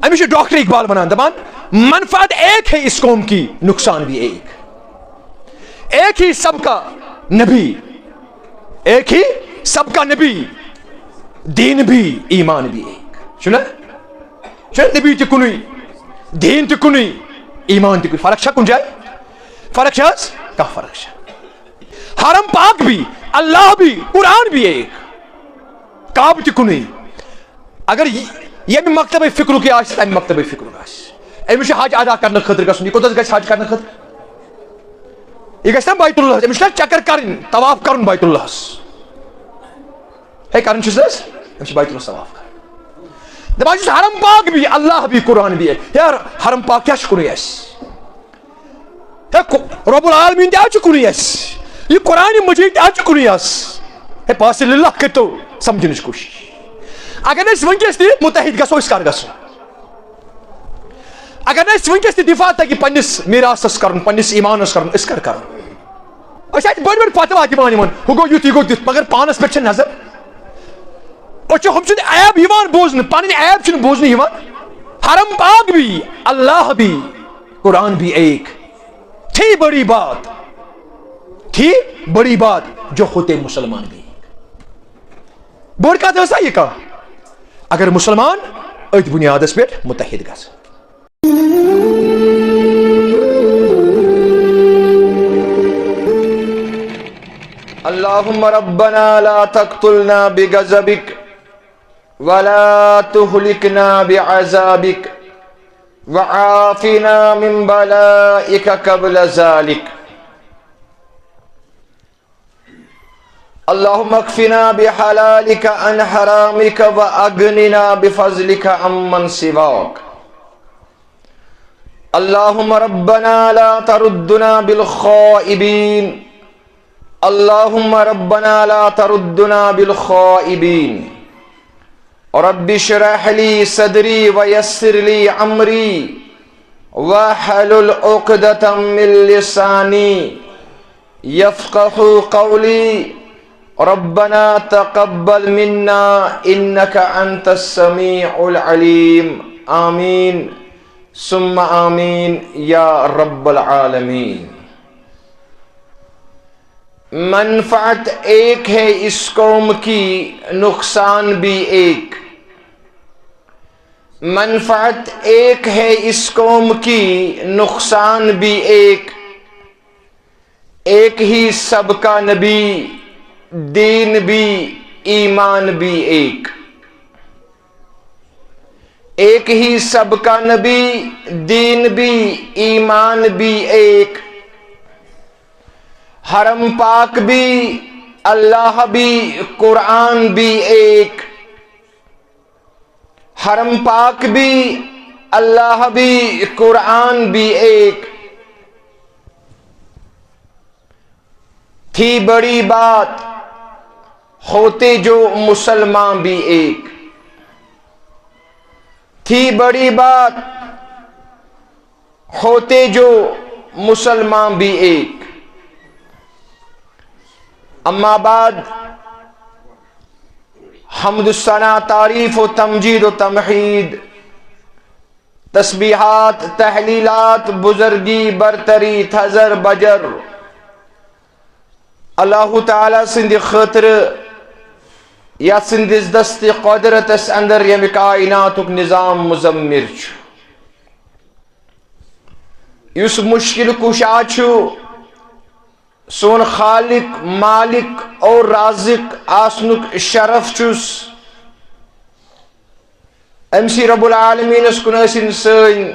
ہمیشہ ڈاکٹر اقبال بنان دپان منفعت ایک ہے اس قوم کی نقصان بھی ایک ہی سب کا نبی، ایک ہی سب کا نبی، دین بھی ایمان بھی ایک چھنا نبی تہ کنوئی دین تہ کنوئی ایمان تہ کنوئی فرق چھا کن جائے فرق چھا کا فرق چھا حرم پاک بھی اللہ بھی قرآن بھی ایک کعب تہ کنوئی اگر یہ مکتب فکر کی آس تمہ مکتب فکر آس امس حج ادا کرنے خاطر گژھن یہ کوتاس گژھِ حج کرنے خاطر یہ گژھِ نا بیت اللہ امس چھا چکر کرن طواف کرن بیت اللہ ہے کرن چھس امس بیت اللہ طواف کرن دپان چھس حرم پاک بھی اللہ بھی قرآن بھی یار حرم پاک کیا کنوئی اس رب العالمین تہ کنوئی اس یہ قرآن مجید تہ کنوئی اس ہے پاس للہ کرتو سمجھنچ کوشش اگر ونکس تہ متحد گژھو اس کر گژھو اگر ونکس تہ دفاع تگہ پنس میراثس کرن پنس ایمانس کرن اس کر بڑ بڑ فتوا دِوان یمن ہُہ گوٚو یُتھ یہِ گوٚو تیُتھ مگر پانس پٮ۪ٹھ چھِ نظر ہم سُنٛد عیب یِوان بوزنہٕ پنٕنۍ عیب چھِنہٕ بوزنہٕ یِوان حرم پاک بھی اللہ بھی قرآن بھی ایک تھی بڑی بات جو ہوتے مسلمان بھی بوڑ کتھ ٲسا یہِ کانٛہہ اگر مسلمان أتھۍ بُنیادس پٮ۪ٹھ متحد گژھن اللهم ربنا لا تقتلنا بغضبك ولا تهلكنا بعذابك وعافنا من بلائك قبل ذلك اللهم اكفنا بحلالك عن حرامك واغننا بفضلك عمن سواك اللهم ربنا لا تردنا بالخائبين اللهم ربنا لا تردنا بالخائبين رب اشرح لي صدري ويسر لي امري واحلل عقدة من لساني يفقهوا قولي ربنا تقبل منا انك انت السميع العليم آمين ثم آمين يا رب العالمين منفعت ایک ہے اس قوم کی نقصان بھی ایک منفعت ایک ہے اس قوم کی نقصان بھی ایک ہی سب کا نبی دین بھی ایمان بھی ایک ہی سب کا نبی دین بھی ایمان بھی ایک حرم پاک بھی اللہ بھی قرآن بھی ایک حرم پاک بھی اللہ بھی قرآن بھی ایک تھی بڑی بات ہوتے جو مسلمان بھی ایک تھی بڑی بات ہوتے جو مسلمان بھی ایک اما بعد حمد ثنا تعریف و تمجید و تمحید تسبیحات تحلیلات بزرگی برتری تھزر بجر اللہ تعالی سند خاطر یا سندس دست قدرتس اندر یم کائناتک نظام مزمر یس مشکل کشا سون خالق مالک اور رازق آسنک شرف چس امسی رب العالمین اس کنسن سن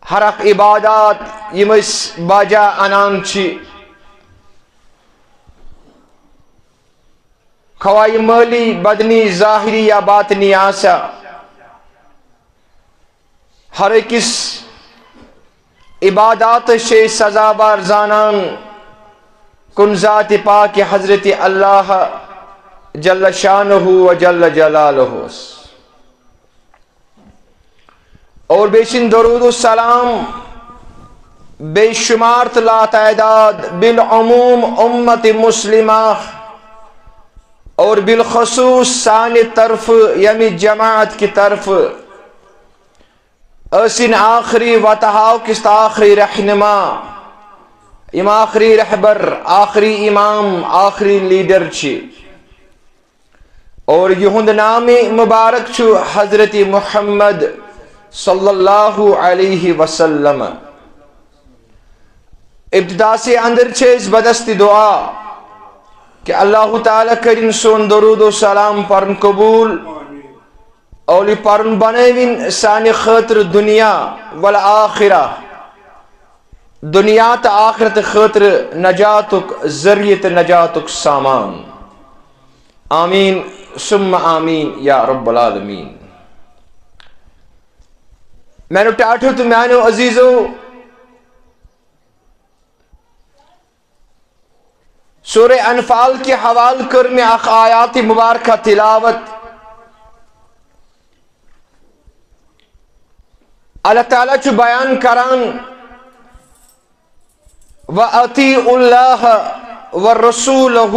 حرق عبادات یمس باجا انان چی خواہ مالی بدنی ظاہری یا باطنی آسا ہر کس عبادات سے سزاوار زانان کن ذات پاک حضرت اللہ جل شانہ و جل جلالہ اور بیشن درود السلام بے شمار لا تعداد بالعموم امت مسلمہ اور بالخصوص سانہ طرف یمی جماعت کی طرف اسن آخری وتہاو کس آخری رہنما یم آخری رہبر آخری امام آخری لیڈر چھ اور یہند نام مبارک چھو حضرت محمد صلی اللہ علیہ وسلم. ابتدا سے اندر چھے اس بدست دعا کہ اللہ تعالیٰ کرن سون درود و سلام پرن قبول اولی پرن بنوین سانی خاطر دنیا والآخرہ دنیا تا آخرت خاطر نجاتک ذریعت نجاتک سامان. آمین ثم آمین یا رب العالمین. میں نے ٹاٹھو تو میں نے عزیزو سورہ انفال کے حوال کر میں آیات مبارکہ تلاوت. اللہ تعالیٰ چو بیان کران وَأَطِيعُوا اللَّهَ وَرَسُولَهُ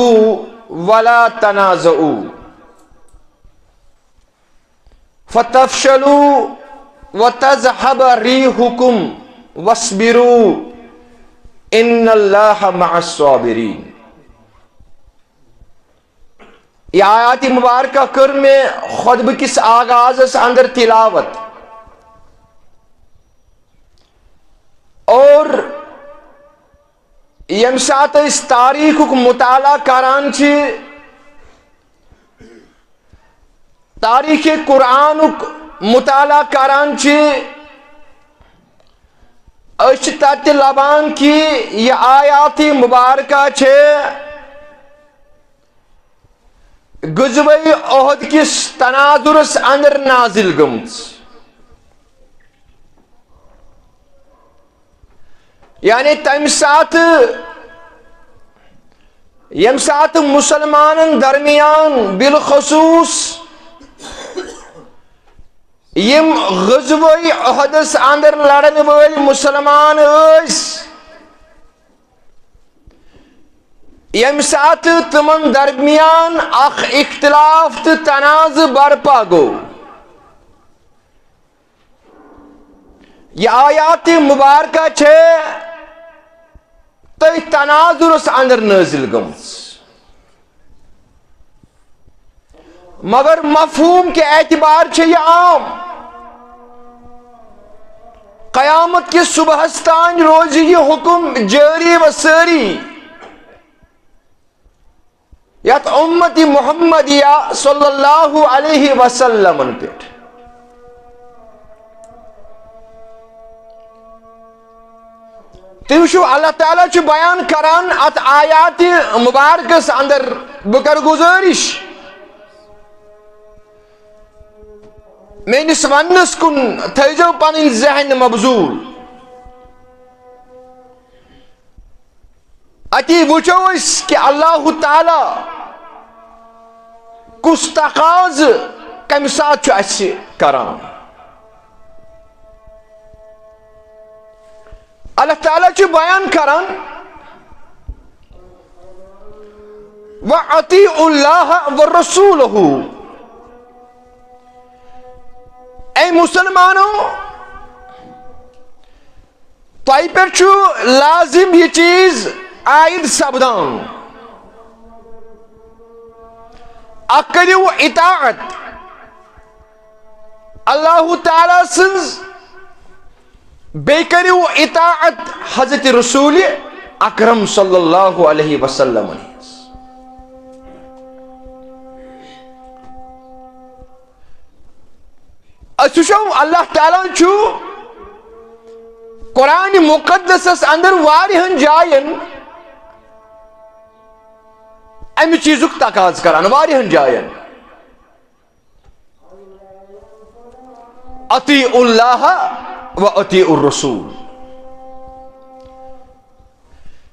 وَلَا تَنَازَعُوا فَتَفْشَلُوا وَتَذْهَبَ رِيحُكُمْ وَاصْبِرُوا إِنَّ اللَّهَ مَعَ الصَّابِرِينَ. یہ آیات مبارکہ کر میں خطبہ کس آغاز سے اندر تلاوت اور یم سات اس تاریخ کو مطالعہ کران چھ تاریخ قرآن مطالعہ کران چھ اچھ تت لبان کی یہ آیات مبارکہ چھ غزوہ احد کس تناظرس اندر نازل گمت. یعنی تم سات یم سات مسلمان درمیان بالخصوص یم غزوہ احدس اندر لڑن وال مسلمان اس یم سات تمن درمیان اخ اختلاف تو تنازع برپا گو. یہ آیات مبارکہ چھے تو تناظر اس اندر نازل گمت مگر مفہوم کے اعتبار چھے یہ عام. قیامت کی صبحستان روز یہ حکم جاری و ساری یات امتی محمدیہ صلی اللہ علیہ وسلم پیٹ. تیوشو اللہ تعالیٰ چو بیان کران ات آیات مبارکس اندر بکر گزارش میں نس ونس کن تھیجو پنن ذہن مبزول. اتی وچو اس کہ اللہ تعالیٰ کس تقاض کم ساتھ چو اس کران. اللہ تعالیٰ چو بیان کران وَأَطِيعُوا اللَّهَ وَرَسُولَهُ. اے مسلمانوں تائی پر چھو لازم یہ چیز عائد سبدان اکریو اطاعت اللہ تعالیٰ سنز بے کریو اطاعت حضرت رسول اکرم صلی اللہ علیہ وسلم. اسوشو اللہ تعالیٰ چھو قرآن مقدس اندر واریہن جائن امی چیزک تقاض کران واریہن جائن اطیعوا اللہ و اطیعوا الرسول.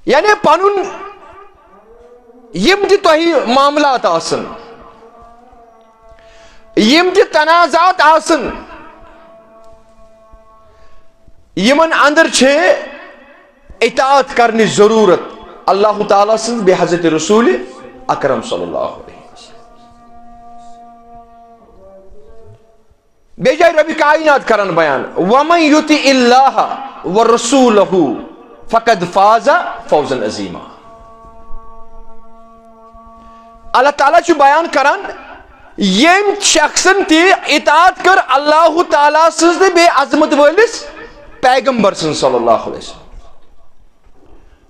یعنی پانون یم دی توہی معاملات آسن یم دی تنازعات آسن یمن اندر چھے اطاعت کرنی ضرورت اللہ تعالیٰ سن بے حضرت رسول اکرم صلی اللہ علیہ وسلم. بے جائے ربی کائنات کرن بیان وَمَن يُطِعِ اللَّهَ وَرَسُولَهُ فَقَدْ فَازَ فَوْزًا عَظِیمًا. اللہ تعالیٰ چھُ بیان کران یم شخصن تہِ اطاعت کر اللہ تعالیٰ سٕنٛز تہٕ بیٚیہِ عظمت وٲلِس پیغمبر سٕنٛز صلی اللہ علیہ وسلم.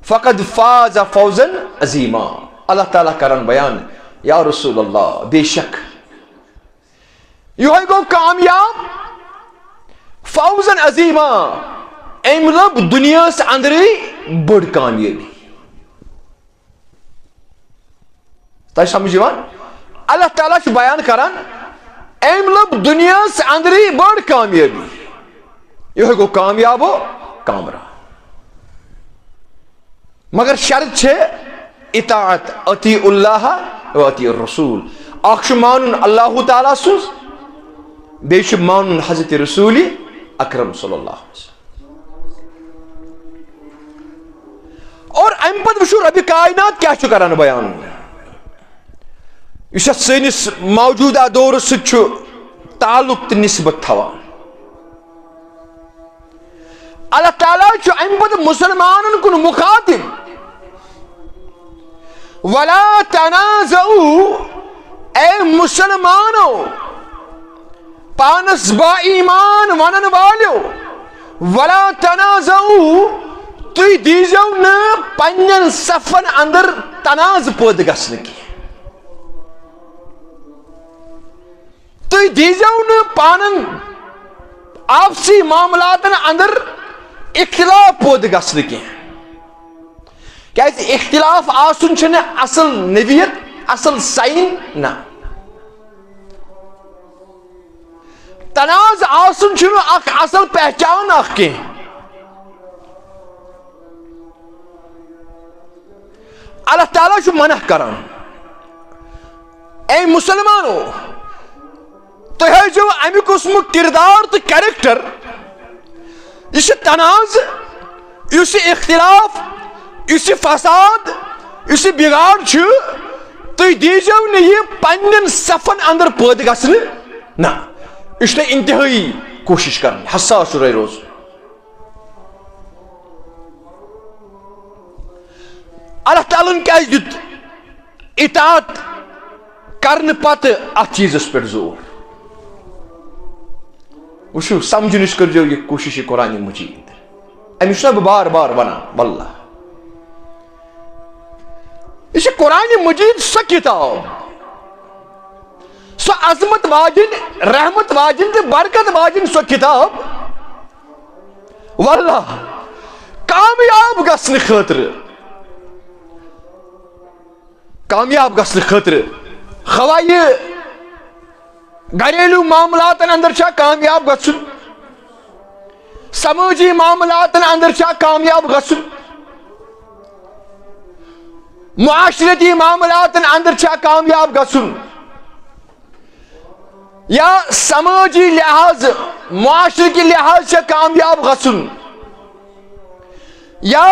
فَقَدْ فَازَ فَوْزًا عَظِیمًا. اللہ تعالیٰ کران بیان یا رسول اللہ بے شک یہ گو کامیاب فوزن عظیمہ ام لب دنیا اندری بڑ کامیابی. تہ سمجھ اللہ تعالیٰ بیان کران ام لب دنیا اندری بڑ کامیابی یہ گو کامیاب و کامران. مگر شرط چھے اطاعت اطیع اللہ و اطیع الرسول. اخ مانن اللہ تعالیٰ سوز بیش مانن حضرت رسول اکرم صلی اللہ علیہ وسلم. اور ام پت وچھو رب کائنات کیا کران بیان اس سنس موجودہ دور ست تعلق تو نسبت تھوان. اللہ تعالیٰ ام پت مسلمانن کن مخاطب ولا تنازعوا اے مسلمانو پانس با ایمان ونن والیو ولا تنازعوا تُہۍ دیزیو نہٕ پننٮ۪ن صفن اندر تناز پٲدٕ گژھنہٕ کینٛہہ. تُہۍ دیزیو نہٕ پانن آپسی معاملاتن اندر اختلاف پٲدٕ گژھنہٕ کینٛہہ. کیازِ اختلاف آسُن چھُنہٕ اصل نویت اصل ساین نہ. تناز آسُن چھُنہٕ اکھ اصل پہچان اکھ کینٛہہ. اللہ تعالیٰ چھُ منع کران اے مسلمانو تُہۍ ہٲیزیو امہِ قٕسمُک کردار تہٕ کیریکٹر یُس یہِ تناز یُس یہِ اختلاف یُس یہِ فساد یُس یہِ بگاڑ چھُ تُہۍ دیزیو نہٕ یہِ پننٮ۪ن صفن اندر پٲدٕ گژھنہٕ نہ. یہ چھُ تۄہہِ انتہٲئی کوشش کرٕنۍ حساس چھُ روزُن. اللہ تعالیٰ کیازِ دیُت اطاعت کرنہٕ پتہٕ اتھ چیٖزس پٮ۪ٹھ زور. وٕچھِو سمجھنٕچ کٔرۍزیو یہِ کوٗشش یہِ قرآنِ مجیٖد. أمِس چھُنا بہٕ بار بار ونان واللہ یہ چھِ قرآنِ مجیٖد سۄ کِتاب سۄ عظمت واجن رحمت واجن تہٕ برکت واجن سۄ کِتاب واللہ کامیاب گژھنہٕ خٲطرٕ خواہ یہِ گھریلو معاملاتن اندر چھا کامیاب گژھُن سمٲجی معاملاتن اندر چھا کامیاب گژھُن معاشرتی معاملاتن اندر چھا کامیاب گژھُن یا سمٲجی لحاظ معاشرٕکہِ لحاظ چھا کامیاب گژھُن یا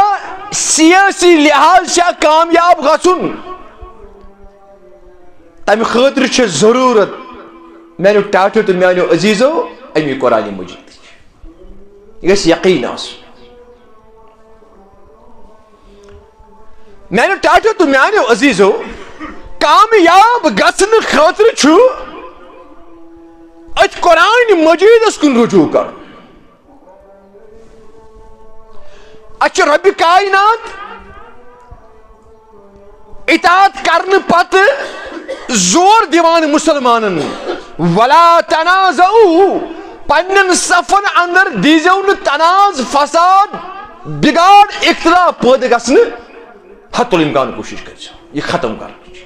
سیٲسی لحاظ چھا کامیاب گژھُن تمہِ خٲطرٕ چھِ ضروٗرت میانیو ٹاٹھیو تہٕ میانیو عزیٖزو امی قرآنِ مجیٖدٕچ. یہِ گژھِ یقیٖن آسُن. میانیو ٹاٹھیو تہٕ میانیو عزیٖزو کامیاب گژھنہٕ خٲطرٕ چھُ اتھ قرآنِ مجیٖدس کُن رجوع کرُن. اتھ چھُ ربِ کائنات اطاعت کرنہٕ پتہٕ زور دِوان مسلمانن ولا تنازعوا پننٮ۪ن صفن اندر دیزیو نہٕ تناز فساد بگاڑ اختلاف پٲدٕ گژھنہٕ حت الامکان کوشش کٔرِزیو یہِ ختم کرنٕچ.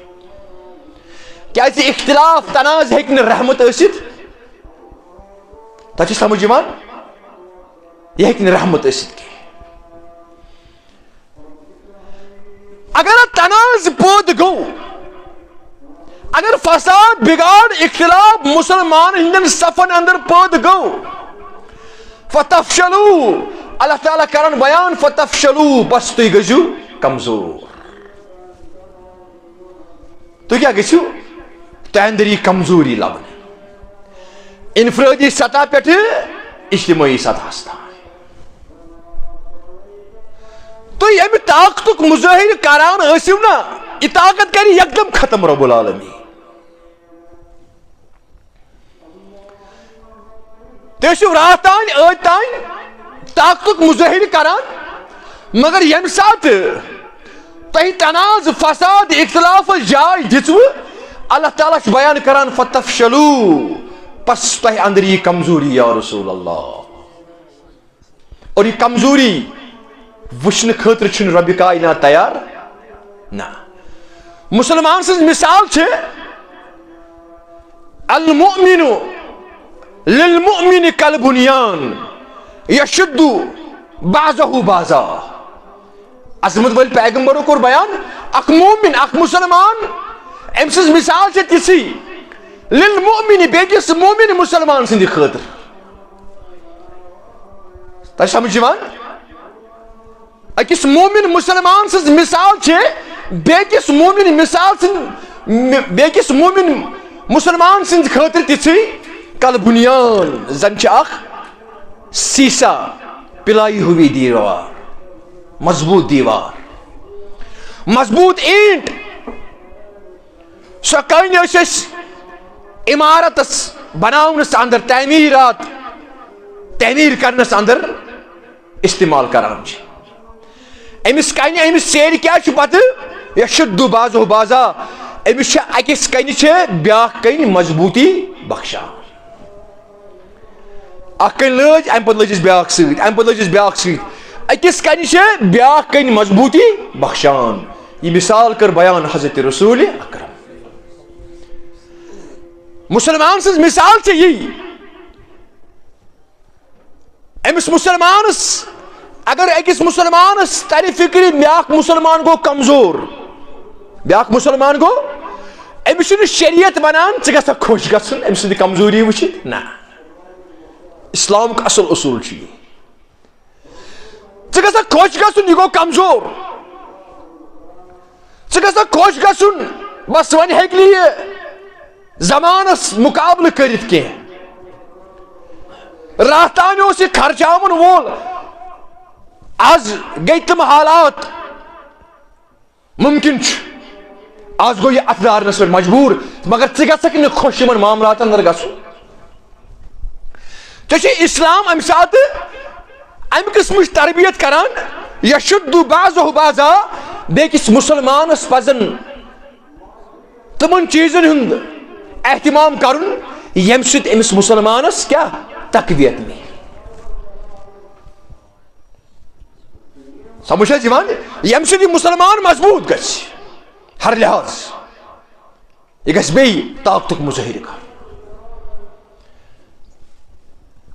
کیازِ اختلاف تناز ہیٚکہِ نہٕ رحمت ٲسِتھ. تۄہہِ چھِ سمجھ یِوان یہِ ہیٚکہِ نہٕ رحمت ٲسِتھ کینٛہہ. اگر تناز پٲدٕ گوٚو اگر فساد بگاڑ اختلاف مسلمان ہندین صفن اندر پٲدٕ گوٚو فتفشلوا اللہ تعالیٰ کران بیان فتفشلوا بس تُہۍ گٔژھِو کمزور. تُہۍ کیٛاہ گٔژھِو تۄہہِ اندر یی کمزوری لبنہٕ. انفرادی سطح پہ اجتماعی سطح تو یہ طاقت مظاہر کران ٲسِو نا یہ طاقت کر یکدم ختم رب العالمین تیسو رات تان عید تان طاقت مظاہر کران مگر یم سات تہ تناز فساد اختلاف جائے دِژوٕ اللہ تعالیٰ بیان کران فتفشلوا پس تہ اندر یہ کمزوری یا رسول اللہ اور یہ کمزوری وچھن خاطر چھن رب کائنات تیار نہ مسلمان سن مثال چھے المؤمن للمؤمن کالبنیان یشد بعضه بعضا عظمت ول پیغمبروں کو بیان اخ مومن اخ مسلمان ام سز مثال چھے تسی للمؤمن بیکس مومن مسلمان سندی خاطر تا سمجھ جوان اکس مومن مسلمان سز مثال چھے بیکس مومن مثال سن بیکس مومن مسلمان سند خاطر تسی کل بنیان زن چھ اخ سیسا پلائی ہوئی دیوار مضبوط دیوار مضبوط اینٹ سو کہیں اس عمارت بناونس اندر تعمیر کرنس اندر استعمال کران امس کن امس سیر کیا پتہ یشد بعضہ بعضا امس اکس کن بیاکھ کن مضبوطی بخشان اخ کن لج ام پتہ لجس بیاکھ ست ام پتہ لجس بیاکھ ست اکس کن بیاکھ کن مضبوطی بخشان یہ مثال کر بیان حضرت رسول اکرم مسلمان سز مثال سے یہی امس مسلمانس اگر اکس مسلمانس تری فکری بیاکھ مسلمان کو کمزور بیاکھ مسلمان کو امس شریعت بنان ژٕ گژھکھ خوش گژھُن أمۍ سٕنٛدِ کمزوری وٕچھِتھ نہ اسلامُک اصل اصوٗل چھُ یہِ ژٕ گژھکھ خوش گژھُن یہِ گوٚو کمزور ژٕ گژھکھ خوش گژھُن بس وۄنۍ ہیٚکہِ نہٕ یہِ زمانس مقابلہ کرت کی رات تان اس یہ خرچاون وول آز گئی تم حالات ممکن آز گو یہ اتدار نسل مجبور مگر ژٕ گژھکھ نہٕ خوش یمن معاملات اندر گژھُن ژےٚ چھُ اسلام امہِ ساتہٕ امہِ قسمٕچ تربیت کران یشد بعضہ بعضا بیٚکِس مسلمانس پزن تمن چیزن ہُنٛد اہتمام کرن یم سۭتۍ أمِس مسلمانس کیا تقویت میں سمجھ حظ یِوان یم سۭتۍ یہِ مسلمان مضبوط گژھِ ہر لحاظ یہ گژھِ بیٚیہِ طاقتُک مظٲہرٕ کرُن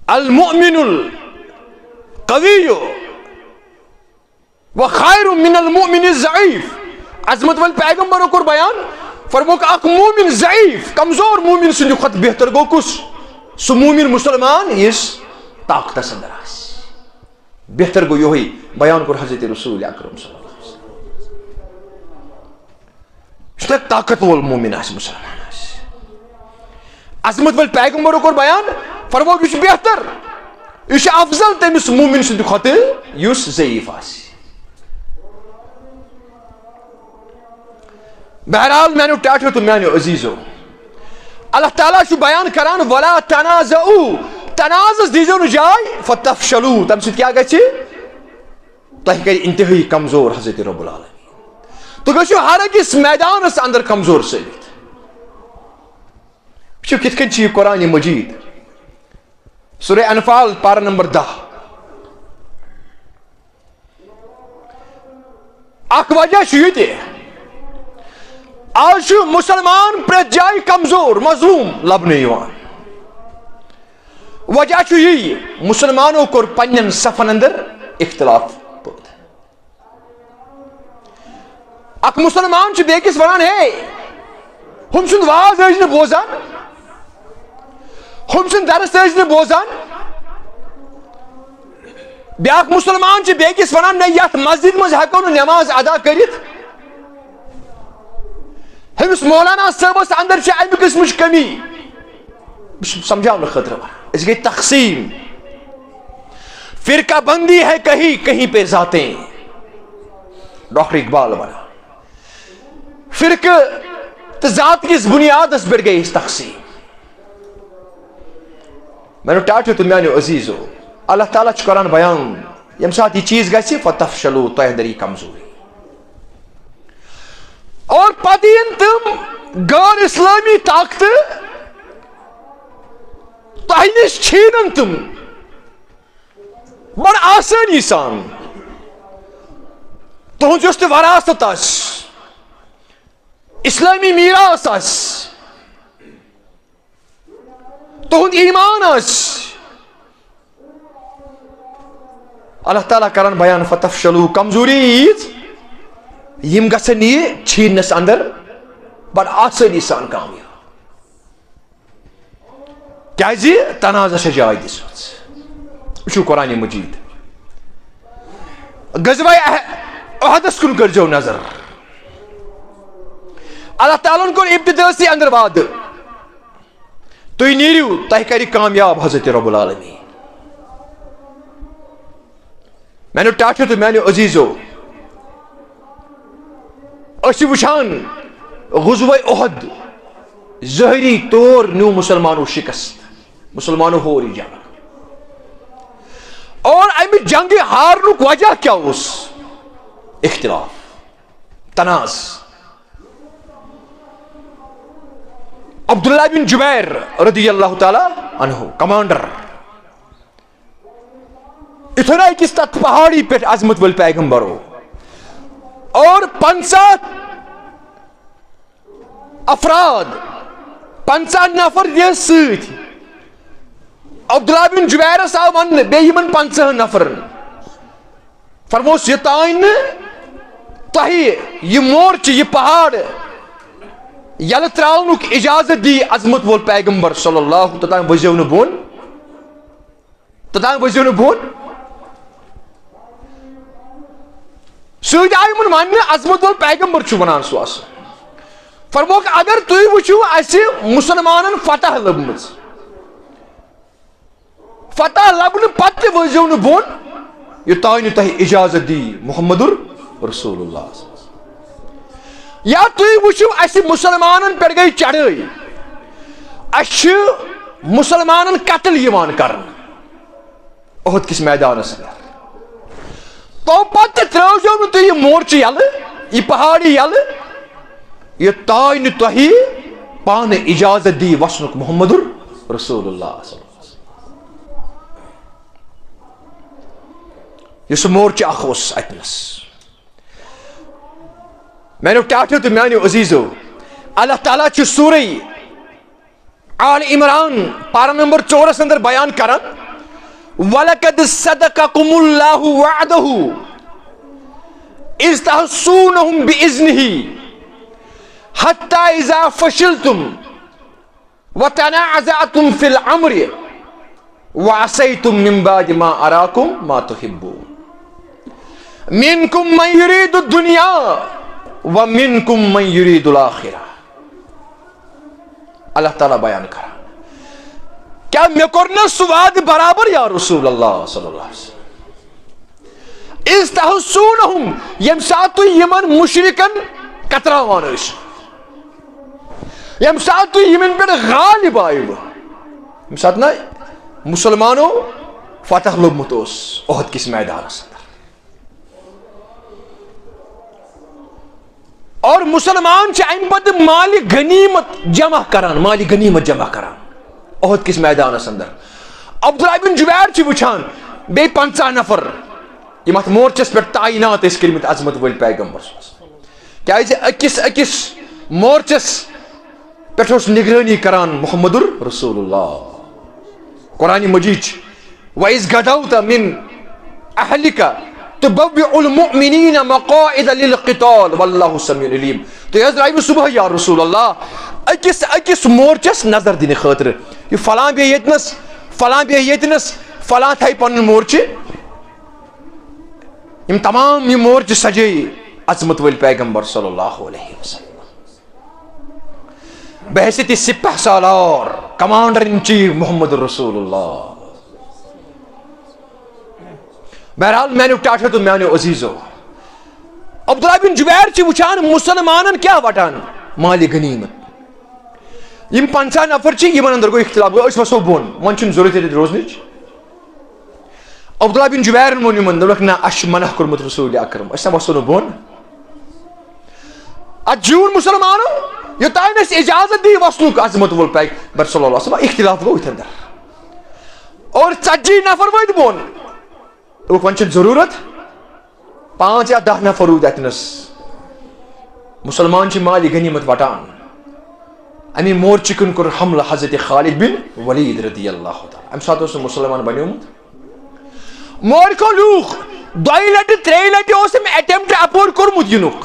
المؤمن القوی وخیر من المؤمن الضعیف عظمت ول پیغمبرو کوٚر بیان فرموک اخ مومن ضعیف کمزور مومن سند کھت بہتر گو کس سو مومن مسلمان یس طاقت اندر آس بہتر گو یہی بیان کر حضرت رسول اکرم صلی اللہ علیہ وسلم طاقت وول مومن آس مسلمان آس عظمت ول پیغمبرو کر بیان فرموک یہ بہتر یہ افضل تمس مومن سند کھت یس ضعیف آس بہرحال میانو ٹاٹھو تو میانو عزیزو اللہ تعالیٰ چھو بیان کران ولا تنازعو تنازع دیجو نو جائے فتفشلو تم سے کیا گئی تہ گئی انتہائی کمزور حضرت رب العالمین تو گئی ہر اکس میدان اس اندر کمزور ثابت چھو کت کن چھ قرآن مجید سورہ انفال پارہ نمبر 10 اک وجہ چھو یہ آج مسلمان پریت جائے کمزور مظلوم لبنے یوان وجہ چھو یہی مسلمانوں کو پنن صفن اندر اختلاف پود اک مسلمان چھ بیکس ونان ہے ہم سن واز ایج نے بوزان ہم سن درس ایج نے بوزان بیاک مسلمان چھ بیکس ونان نہیں یات مسجد مز ہیکو نماز ادا کرت ہمس مولانا صاحبس اندر چھ امہ قسمچ کمی سمجھاؤ خطر اس گئی تقسیم. فرقہ بندی ہے کہیں کہیں پہ ذاتیں. ڈاکٹر اقبال بنا فرقہ تو ذات کس بنیاد اس پہ گئی اس تقسیم. میں نے ٹاٹو تو میانو عزیزو اللہ تعالیٰ قرآن بیان یم سات یہ چیز گژھِ فتفشلوا تۄہہِ اندر یہ کمزوری اور پتہ تم غیر اسلامی طاقت تۄہہِ نش چھینن تم بڑ آسانی سان. تہنز یس تہ وراثت آس اسلامی میراث آس تہند ایمان آس اللہ تعالیٰ کران بیان فتفشلوا کمزوری ییز یم گژھن یہ چھینس اندر بڑ آسانی سان کامیاب. کیازِ تنازع چھ جاے دِژمٕژ. وٕچھو قرآن مجید غزوہ احدس کن کرجو نظر. اللہ تعالیٰ کور ابتداسی اندر وعدہ تُہۍ نیرِو تۄہہِ کرِ کامیاب حضرت رب العالمین. میانو ٹاٹھو تو میانو عزیزو اس وچھان غزوہ احد ظاہری طور نیو مسلمانوں شکست مسلمانوں ہو رہی جنگ اور امی جنگ ہارنک وجہ کیا اس اختلاف تناز. عبداللہ بن جبیر رضی اللہ تعالی عنہ کمانڈر اتنا کس تک پہاڑی پہ عظمت ول پیغمبرو اور 50 افراد 50 نفر یہ سۭتۍ عبداللہ بن جبیرس آو ون بیمن 50 نفرن فرموس یہ تائن تہ یہ مورچہ یہ پہاڑ یل تراؤنک اجازت دی عظمت وول پیغمبر صلی اللہ توتان ؤزیو نہٕ بۄن توتان ؤزیو نہٕ بۄن. سۭتۍ آیہِ یِمن وننہٕ عظمت وول پیغمبر چھُ ونان سُہ آسان. فرموک اگر تُہۍ وٕچھِو اسہِ مسلمانن فتح لبمٕژ فتح لبنہٕ پتہٕ تہِ ؤزیو نہٕ بۄن یوٚتانۍ نہٕ تۄہہِ اجازت دی محمد رسول اللہ. یا تُہۍ وٕچھِو اسہِ مسلمانن پٮ۪ٹھ گٔے چڑٲے اسہِ چھِ مسلمانن قتل یِوان کرنہٕ احد کِس میدانس اندر. تو پتہ ترٲوزیو نہٕ تُہۍ یہِ مورچہٕ یلہٕ یہِ پہاڑی یلہٕ یوٚتانۍ نہٕ تۄہہِ پانہٕ اجازت دی وسنُک محمد رسول اللہ صلی اللہ علیہ وسلم. یہ سُہ مورچہٕ اکھ اوس اتنس. میانو ٹاٹھو تو میانو عزیزو اللہ تعالیٰ چھُ سورہ آل عمران پارہ نمبر 4 اندر بیان کران وَلَقَدْ صَدَقَكُمُ اللَّهُ وَعْدَهُ إِذْ تَحُسُّونَهُمْ بِإِذْنِهِ حَتَّى إِذَا فَشِلْتُمْ وَتَنَازَعْتُمْ فِي الْأَمْرِ وَعَصَيْتُمْ مِنْ بَعْدِ مَا أَرَاكُمْ مَا تُحِبُّونَ مِنْكُمْ مَنْ يُرِيدُ الدُّنْيَا وَمِنْكُمْ مَنْ يُرِيدُ الْآخِرَةَ. اللہ تعالیٰ بیان کرا کیا میں کرنا سواد برابر یا رسول اللہ صلی اللہ علیہ وسلم. اِذْ تَحُسُّونَهُمْ یم ساتھ یمن مشرکن کتراوان ٲسۍ یم ساتھ یمن پٮ۪ٹھ غالب آیو یم ساتھ نا مسلمانوں فتح لوٚبمُت اوس احد کِس میدانس اندر اور مسلمان چھِ امہِ پتہٕ مالِ غنیمت جمع کران احد کس میدانس اندر. عبداللہ بن جبیر چھ وچھان بیٚیہِ 50 نفر یم اتھ مورچس پہ تعینات ٲسۍ کٔرمٕتۍ عظمت وٲلۍ پیغمبر کیازِ أکِس مورچس پٮ۪ٹھ اوس نگرٲنی کران محمد رسول اللہ. قرآن مجید چھُ وَإِذْ غَدَوْتَ مِنْ أَهْلِكَ تُبَوِّعُ الْمُؤْمِنِينَ مَقَاعِدَ لِلْقِتَالِ وَاللَّهُ سَمِيعٌ عَلِيمٌ. تُہۍ حظ درٛایوٕ صبح یا رسول اللہ أکِس مورچس نظر دِنہٕ خٲطرٕ یہ فلاں بیٚیہِ ییٚتنس فلاں بیٚیہِ ییٚتنس فلاں تھایہِ پنُن مورچہٕ یم تمام یہ مورچہ سجے عظمت وٲلۍ پیغمبر صلی اللہ علیہ وسلم. بحیثیت سپہ سالار کمانڈر ان چیف محمد رسول اللہ. بہرحال میانو ٹاٹھو تو میانو عزیزو, عبداللہ بن جبیر چھ وچھان مسلمانن کیا وٹان مالی غنیمت. یم 50 نفر چھ یمن اندر گو اختلاف گو اس وسو بون من چھن ضرورت ییٚتہِ روزنٕچ. عبداللہ بن جبیرن ووٚن یمن دوٚپکھ نہ اسہِ چھُ منع کوٚرمُت رسول اکرم أسۍ نہ وسو نہٕ بون. اتھ جیوٗن مسلمانو یوٚتانۍ نہٕ أسۍ اجازت دی وسنُک عظمت وول پیغمبر صلی اللہ علیہ وسلم. اختلاف گو اتھ اندر اور 40 نفر ؤتھۍ بون. دوٚپکھ وۄنۍ چھِ ضروٗرت 5 یا 10 نفر روٗدۍ اتنس. مسلمان چھِ مالہِ غنیمت وٹان. امی مورچہ کن کور حملہ حضرت خالد بن ولید رضی اللہ تعالی. ام سات اوس مسلمان بنیومت. مورکو لوک 2 لٹہِ 3 لٹہِ اوس ام اٹیمپٹ اپور کورمُت ینُک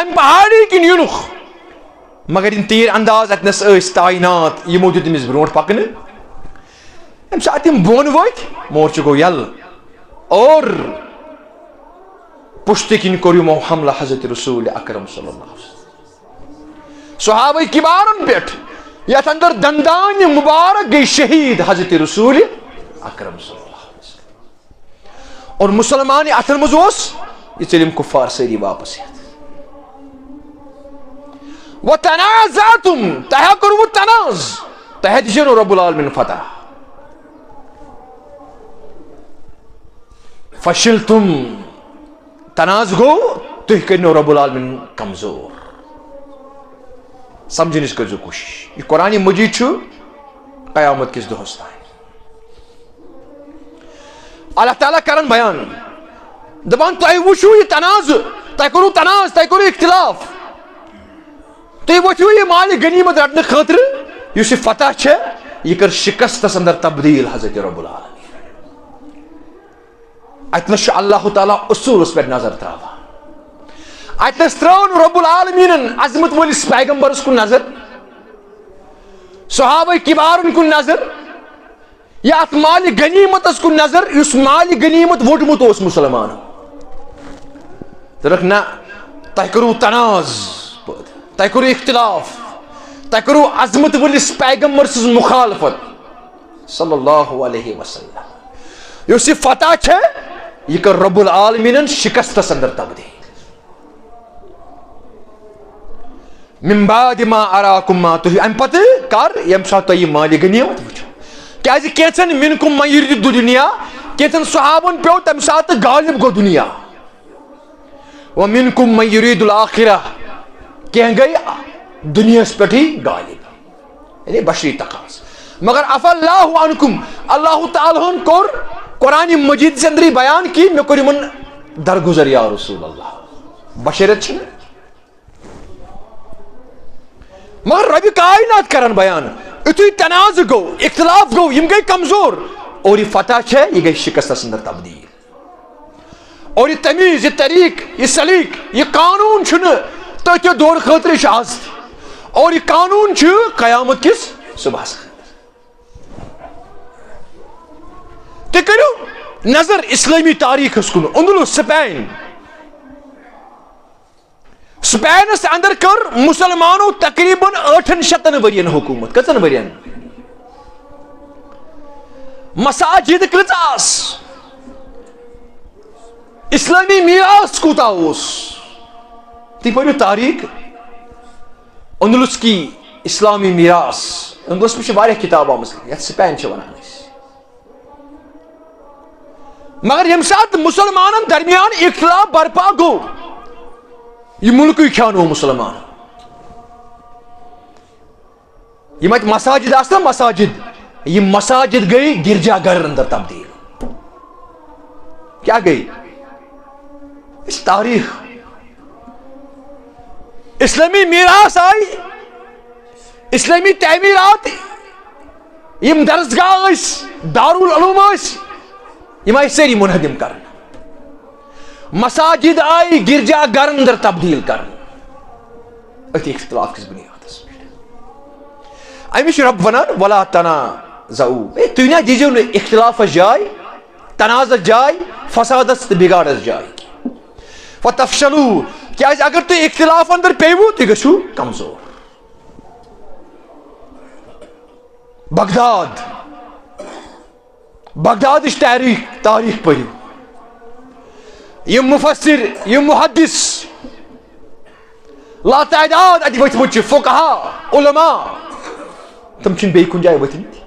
ام پہاڑی کن ینُک, مگر یم تیر انداز اتنس ٲسۍ تعینات یمو دیُت أمِس برونٛٹھ پکنہٕ. ام سات یم بون ؤتھۍ مورچہ گوٚو یلہٕ اور پشتہٕ کِنۍ کوٚر یمو حملہ حضرت رسول اکرم صلی اللہ علیہ وسلم. صحابہ کبارن پہ یتھ اندر دندان مبارک گئی شہید حضرت رسول اکرم صلی اللہ علیہ وسلم. اور مسلمان اتن مز یہ ژٔلِم کفار سٲری واپس ہتھ. وتنازعتم تۄہہِ کوٚروٕ تناز تۄہہِ دِژو نہٕ رب العالمین فتح. فشلتم تناز گو تُہۍ کٔرنو رب العالمین کمزور. سمجھنٕچ کٔرزیو کوٗشش. یہ قرآن مجید چھُ قیامت کس دۄہس تام. اللہ تعالیٰ کرن بیان دپان تۄہہِ وٕچھو یہ تناز, تۄہہِ کوٚروٕ تناز, تۄہہِ کوٚروٕ اختلاف, تُہۍ ؤتھِو یہ مالہِ غنیمت رٹنہٕ خٲطرٕ. یُس یہ فتح چھےٚ یہ کر شکستس اندر تبدیل حضرت رب العالمین. اتنس چھُ اللہ تعالیٰ اصوٗلس پٮ۪ٹھ نظر تراوان. اتنس ترٲو رب العالمین عظمت وٲلِس پیغمبرس کُن نظر, صحابہ کبارن کُن نظر, یا ات مالہِ غنیمتس کُن نظر یُس مالہِ غنیمت ووٚٹمُت اوس مسلمانو. دوٚپکھ نہ تۄہہِ کوٚروٕ تناز, تۄہہِ کوٚروٕ اختلاف, تۄہہِ کوٚروٕ عظمت وٲلِس پیغمبر سٕنٛز مخالفت صلی اللہ علیہ وسلم. یُس یہ فتح چھےٚ یہ کٔر رب العالمینن شکستس اندر تبدیل. من بعد ما اراکم ما تُہۍ امہِ پتہٕ کر ییٚمہِ ساتہٕ تۄہہِ یہِ مالہِ غنیمت وٕچھو. کیازِ کینٛژن منکم من یُرید دُنیا, کینٛژن صحابن پیو تمہِ ساتہٕ غالب گوٚو دُنیا. ومنکم من یُرید الآخرہ, کینٛہہ گٔے دُنیاہس پٮ۪ٹھٕے غالب یعنی بشری تقاض. مگر عفا اللہ عنکم, اللہ تعالیٰ ہن کوٚر قرآن مجید اندرٕے بیان کہ مےٚ کوٚر یِمن درگُزر یا رسول اللہ. بشرت چھنہٕ مگر ربِ کائنات کرن بیان. یُتھُے تناز گوٚو, اختلاف گوٚو, یم گٔے کمزور, اور یہ فتح چھےٚ یہ گٔے شکستس اندر تبدیل. اور یہ تمیز, یہ طریق, یہ سلیق, یہ قانون چھُنہٕ تٔتھۍ دور خٲطرٕ چھُ آز تہِ, اور یہ قانون چھُ قیامت کس صبحس خٲطرٕ. تُہۍ کٔرِو نظر اسلٲمی تاریخس کُن. اندلس سپین, سپینس اندر کر مسلمانوں تقریباً 800 ورین حکومت. کتن ورین مساجد کۭژاہ آس, اسلامی میراث کوٗتاہ اوس. تُہۍ پٔرِو تاریخ اندلس کی اسلامی میراث. اندلس منٛز چھِ واریاہ کِتاب آمٕژ یتھ سپین چھِ ونان أسۍ. مگر ییٚمہِ ساتہٕ مسلمانن درمیان اختلاف برپا گوٚو, یہ ملکٕے کھیانو مسلمان. یم اتہِ مساجد آسہٕ نا مساجد, یم مساجد گٔے گرجا گرن اندر تبدیل. کیا گٔے اس تاریخ. اسلامی میراث آئی, اسلامی تعمیرات, یم درسگاہ ٲسۍ, دارالعلوم ٲسۍ, یم آئی سٲری منہدم کرن. مساجد آئی گرجا گرن اندر تبدیل کرن اتھ اختلاف کس بنیادس پہ. امچ رب ونان ولا تنازعوا, تُہۍ نہ دیٖزیو نہٕ اختلافس جاے, تنازعس جاے, فسادس تہٕ بگاڑس جاے. فتفشلوا, کیا اگر تو اختلاف اندر پیو تو گژھو کمزور. بغدادٕچ تاریخ پٔرِو. یِم مُفسر یِم محدث لاتعداد اَتہِ ؤتھمٕتۍ چھِ فقہا علما تِم چھِنہٕ بیٚیہِ کُنہِ جایہِ ؤتھمٕتۍ.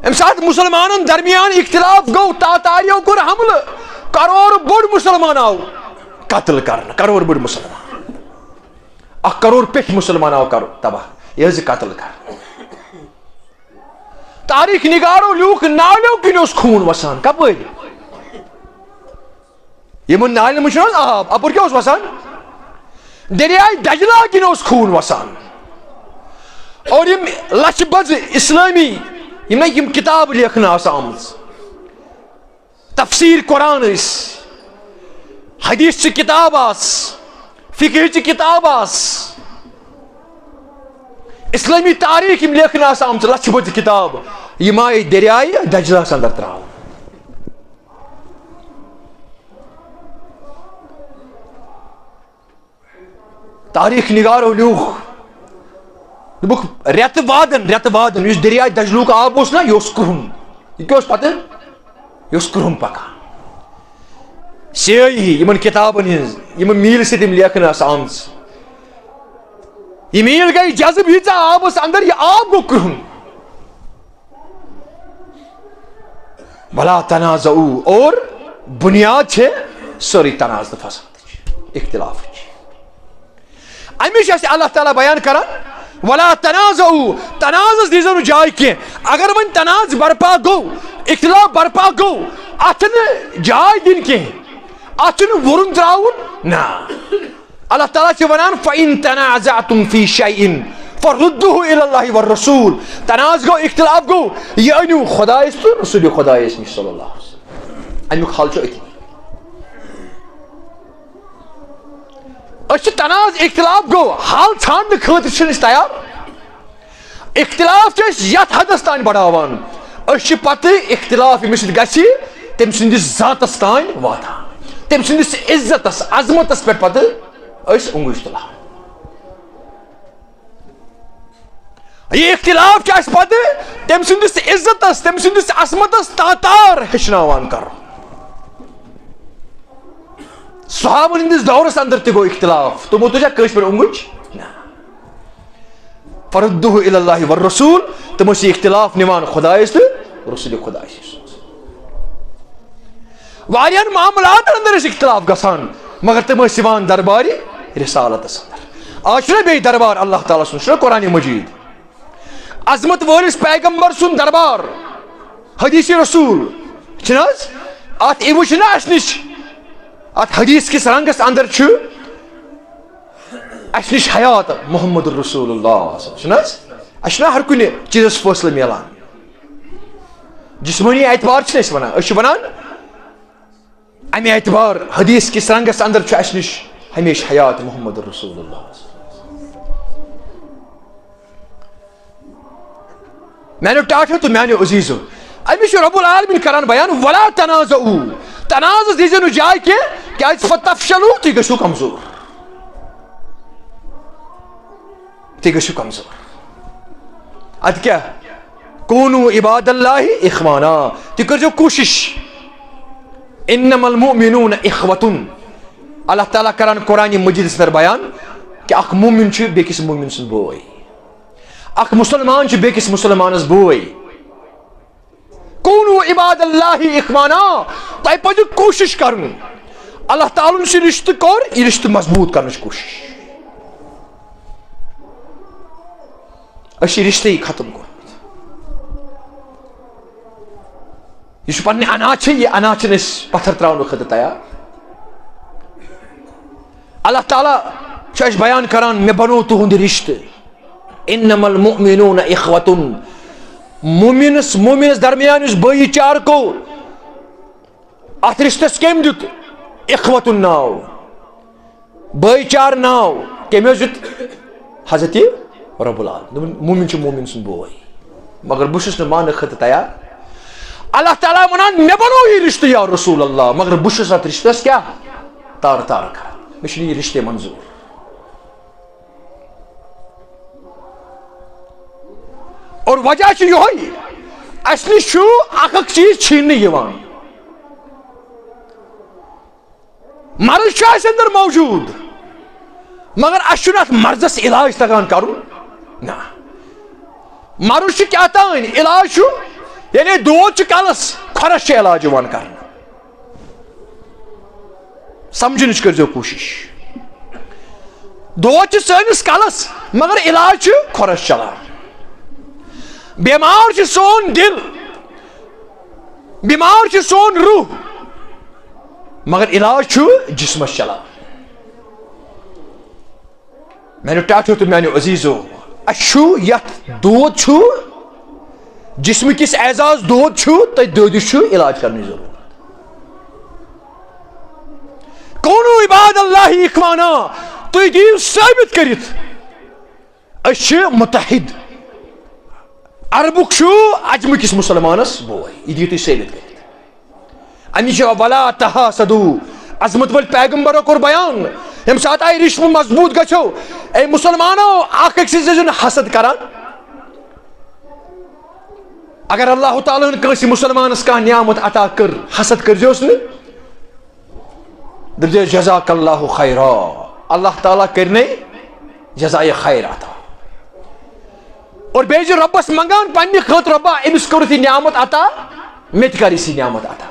اَمہِ ساتہٕ مُسلمانن درمیان اختلاف گوٚو تاتاریو کوٚر حملہٕ کرور بوٚڑ مُسلمان آو قتل کرنہٕ. کرور بوٚڑ مُسلمان 1 کرور پیٚٹھۍ مُسلمان آو تباہ یہِ حظ یہِ قتل کرنہٕ. تاریخ نگارو لیوٗکھ نالیو کِنۍ اوس خوٗن وسان. کپٲرۍ؟ یِمن نالٮ۪ن منٛز چھُنہٕ حظ آب اپٲرۍ کیٛاہ اوس وسان؟ دریاے دجلا کِنۍ اوس خوٗن وسان. اور یِم لچھِ بٔژ اسلٲمی یِم کِتابہٕ لیکھنہٕ آسہٕ آمٕژ تفسیٖر قرآن ٲسۍ حدیٖثچہِ کِتاب آسہٕ فِقہٕچہِ کِتاب آسہٕ اسلٲمی تاریخ یِم لیکھنہٕ آسہٕ آمژٕ لچھِ بٔژ کِتاب یِم آیہِ دریایہِ دجلاہس اندر تراونہٕ. تاریخ نگارو لیوٗکھ دوٚپُکھ رٮ۪تہٕ وادن یُس دریاے دجلُک آب اوس نا یہِ اوس کرٛہُن. یہِ کیٛاہ اوس پتہٕ؟ یہِ اوس کرٛہُن پکان. سیٲحی یِمن کِتابن ہٕنٛز یِمن میٖلہِ سۭتۍ یِم لیکھنہٕ آسہٕ آمژٕ یہ میٖل گٔے جذب ییٖژاہ آبس اندر یہِ آب گوٚو کرٛہُن. بلا تنازعو اور بنیاد چھِ سٲرٕے تنازٕ تہٕ فسادٕچ اختلافٕچ. امِچ اَسہِ اللہ تعالیٰ بیان کران ولا تنازعو تنازس دیٖزیو نہٕ جاے کینٛہہ. اگر وۄنۍ تناز برپا گوٚو اختلاف برپا گوٚو اتھ چھنہٕ جاے دِنۍ کینٛہہ اتھ چھُنہٕ وُرُن تراوُن نہ. اللہ تعالیٰ چھِ ونان فَإِن تَنَازَعْتُمْ فِي شَيْءٍ فَرُدُّوهُ إِلَى اللَّهِ وَالرَّسُولِ. تناز گوٚو اختلاف گوٚو یہِ أنِو خۄدایس تہٕ رسوٗلِ خۄدایس نِش صلی اللہ علیہ وسلم. امیُک حل چھُ أتھی. أسۍ چھِ تناز اختلاف گوٚو حل ژھانڈنہٕ خٲطرٕ چھِنہٕ أسۍ تیار. اختلاف چھِ أسۍ یتھ حدس تانۍ بڑاوان أسۍ چھِ پتہٕ اختلاف ییٚمِس سۭتۍ گژھِ تٔمۍ سٕنٛدِس ذاتس تانۍ واتان تٔمۍ سٕنٛدِس عزتس عظمتس پٮ۪ٹھ پتہٕ أسۍ اوٚنٛگُج تُلان. یہِ اختلاف چھُ اَسہِ پتہٕ تٔمۍ سٕنٛدِس عزتس تٔمۍ سٕنٛدِس عظمتس تاتار ہیٚچھناوان کرُن. صحابن ہٕنٛدِس دورس اندر تہِ گوٚو اختلاف تِمو تُجا کٲنٛسہِ پٮ۪ٹھ اوٚنٛگُج نہ. فَرُدُّوهُ إِلَى اللَّهِ وَالرَّسُولِ تِم ٲسۍ یہِ اختلاف نِوان خۄدایس تہٕ رسوٗلِ خۄدایس نِش. واریاہن معاملاتن اندر ٲسۍ اختلاف گژھان مگر تِم ٲسۍ یِوان دربارِ رسالتس اندر. آز چھُنہ بیٚیہِ دربار اللہ تعالیٰ سُنٛد چھُنہ قرآنِ مجیٖد عظمت وٲلِس پیغمبر سُنٛد دربار حدیٖثِ رسوٗل چھِنہٕ حظ اتھ یِوٕ چھِنہ اسہِ نِش اتھ حدیٖث کِس رنگس اندر چھُ اسہِ نِش حیات محمد رسول اللہ چھُنہ حظ. اسہِ چھُنہ ہر کُنہِ چیٖزس فٲصلہٕ میلان. جسمٲنی اعتبار چھِنہٕ أسۍ ونان أسۍ چھِ ونان امہِ اعتبار حدیٖث کِس رنگس اندر چھُ اسہِ نِش ہمیشہ حیات محمد رسول اللہ. میانیو ٹاٹھو تہٕ میانیو عزیٖزو أمِس چھُ رۄب العالمیٖن کران بیان ولا تنازعو تنازس دیٖزیو نہٕ جاے کینٛہہ کیازِ فتفشلو تُہۍ گٔژھِو کمزور. تُہۍ گٔژھِو کمزور. ادٕ کیٛاہ کوٗنوٗ عباد اللہ اخوانا تُہۍ کٔرۍزیو کوٗشش انما المؤمنون اخوتن. اللہ تعالیٰ کران قرآنِ مجیٖدس اندر بیان کہ اکھ مومن چھُ بیٚکِس مومن سُنٛد بوے اکھ مُسلمان چھُ بیٚکِس مُسلمانس بوے. کوٗنوٗ عباد اللہ اخوانا تۄہہِ پزِ کوٗشش کرُن اللہ تعالیٰ ہُن یہِ رشتہٕ کوٚر یہِ رشتہٕ مضبوٗط کرنٕچ کوٗشش. أسۍ چھِ یہِ رشتہٕ ختم کوٚرمُت. یہِ چھُ پننہِ اناچھِ یہِ اناچ چھِنہٕ أسۍ پتھر تراونہٕ خٲطرٕ تیار. اللہ تعالیٰ چھُ اَسہِ بیان کران مےٚ بنوو تُہُنٛد یہِ رشتہٕ انما المؤمنون اخوتن. مومنس درمیان یُس بٲیی چارٕ گوٚو اتھ رشتس کٔمۍ دیُت اخوتن ناو بٲیی چارٕ ناو کٔمۍ حظ دیُت حضرتِ رۄب العالمیٖن. دوٚپُن مومن چھُ مومن سُنٛد بوے مگر بہٕ چھُس نہٕ ماننہٕ خٲطرٕ تیار. اللہ تعالیٰ ونان مےٚ بنوو یہِ رشتہٕ یا رسول اللہ مگر بہٕ چھُس اتھ رشتس کیٛاہ تار تار کر مجھے یہ رشتے منظور. اور وجہ چھ یہ اس نش اخ چیز چھین یوان. مرض اس اندر موجود مگر اس ات مرضس علاج تگان کرن نا. مرض کیا تان علاج یعنی دود کلس کھرس علاج کر سمجھنچ کرزو کوشش. دود سنس کلس مگر علاج کھرس چلان. بیمار سون دل بیمار سون روح مگر علاج جسمس چلان. میانو ٹاٹو تو میانو عزیزو اشو یت دود جسم کس اعزاز دود تو دودس علاج کرنے ضرورت. کونو عباد اللہ اخوانا تھی دیو ثابت کرت اس متحد. عربک عجم کس مسلمانس بوے یہ دیو تھی ثابت کرت. امی ولا تحاسدو عظمت ول پیغمبرو کور بیان یم سات آئی رشم مضبوط گچھو اے مسلمانو اخ اکس سن حسد کران. اگر اللہ تعالیٰ کنس مسلمانس کان نعمت عطا کر حسد کرزوس نا دپزے جزاک اللہ خیرا اللہ تعالیٰ کرنے جزائے خیر عطا. اور بیچ ربس منگان پنہ خاطر ربا امس کور تھی نعمت عطا مے تہ کر اسی نعمت عطا.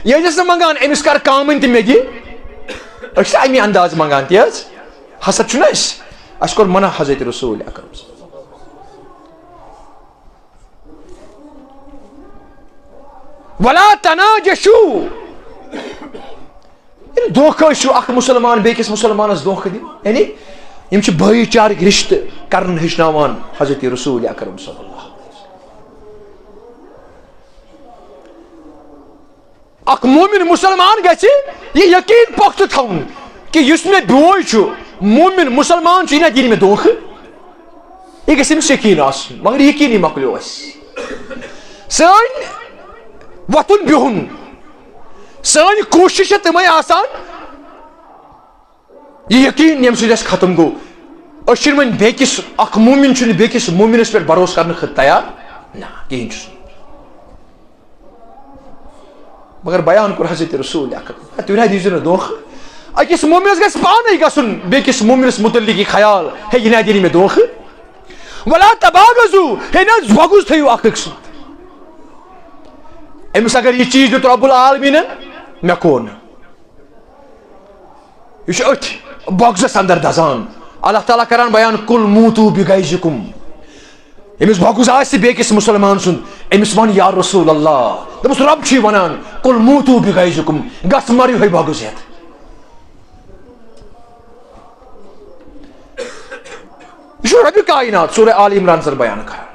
یہ جس منگان امس کر کامن تہ مے دی اس امی انداز منگان تیز حسد چھنا اس کور منع حضرت رسول اکرم صلی اللہ علیہ وسلم. ولا تناجشوا یعنی دھوکہ چھو اخ مسلمان بیکس مسلمانس دھوکہ دی یعنی یم چھ بھائی چارک رشتہ کرن ہچناوان حضرت رسول اکرم صلی اللہ علیہ وسلم. اخ مومن مسلمان گژھِ یہ یقین پختہ تھاون کہ یس مے بوے چھو مومن مسلمان چھ نہ دین میں دھوکہ یہ گژھِ أمِس یقین آسن مگر یقینی مکلیو اس سن وتن بہن سن کوشش تمے آسان یہ یقین یم سن ختم گو اشر ون بیکس اخ مومن چھ بیکس مومنس پہ بھروسہ کرنے خط تیار نا کہین چھ مگر بیان کور حضرت رسول اکرم تھی دیزو نا دھوکہ. اکس مومنس گژھِ پانے گژھن بیکس مومنس متعلق یہ خیال ہے یہ دینی میں دھوکہ. ولا تباغضوا ہے نا بغض تھیو اخ أکس سۭتۍ. امس اگر یہ چیز دیت رب العالمین مے کون یہ ات بغضس اندر دزان. اللہ تعالیٰ کران بیان کل موتو بغیظکم امس بغض آس بیکس مسلمان سن امس ون یا رسول اللہ دپس رب چھ ونان کل موتو بغیظکم گژھ مریو ہے بغض ہیت. یہ رب کائنات سورہ آل عمران سر بیان کر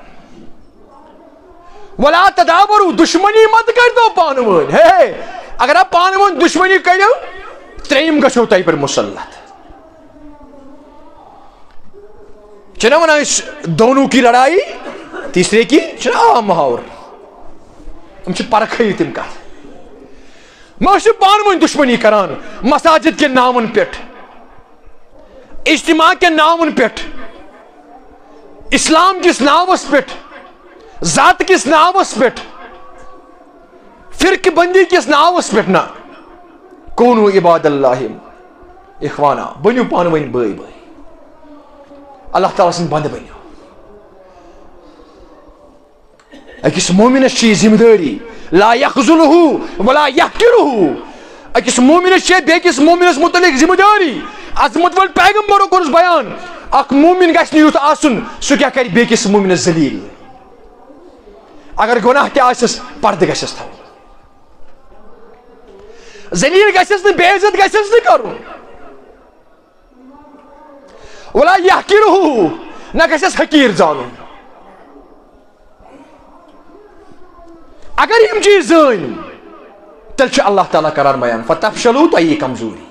ولا تدابروا دشمنی مت کر دو پان ون ہے اگر آپ پان ون دشمنی کرو تریم گھو تہ پر مسلط. چنا ونان دونوں کی لڑائی تیسرے کی چنا عام محاور ہم پرکھے تم کت ما پان ون دشمنی کران مساجد کے نامن پہ اجتماع کے نامن پہ اسلام کس ناوس پہ ذات کس ناوس پہ فرق بندی کس ناوس پہ نا کونو عباد اللہ اخوانا بنیو پان ون بھائی بھائی اللہ تعالیٰ سن بند بنیو. اکس مومنس چھ ذمہ داری لا یخذلہ ولا یحقرہ. اکس مومنس چھ بیکس مومنس متعلق ذمہ داری عظمت ول پیغمبرو کورس بیان اخ مومن گژھِ نہٕ یُتھ آسُن سُہ کیٛاہ کرِ بیکس مومنس ذلیل. اگر گناہ تہ آسس پردٕ گژھٮ۪س تھاوُن ذلیل گژھٮ۪س نہٕ بے عزت گژھٮ۪س نہٕ کرُن. ولا یحقرہ نہ گژھٮ۪س حقیٖر زانُن. اگر یم چیز زٲنۍ تیٚلہِ چھُ اللہ تعالیٰ کران بیان فتفشلوا تۄہہِ یی کمزوری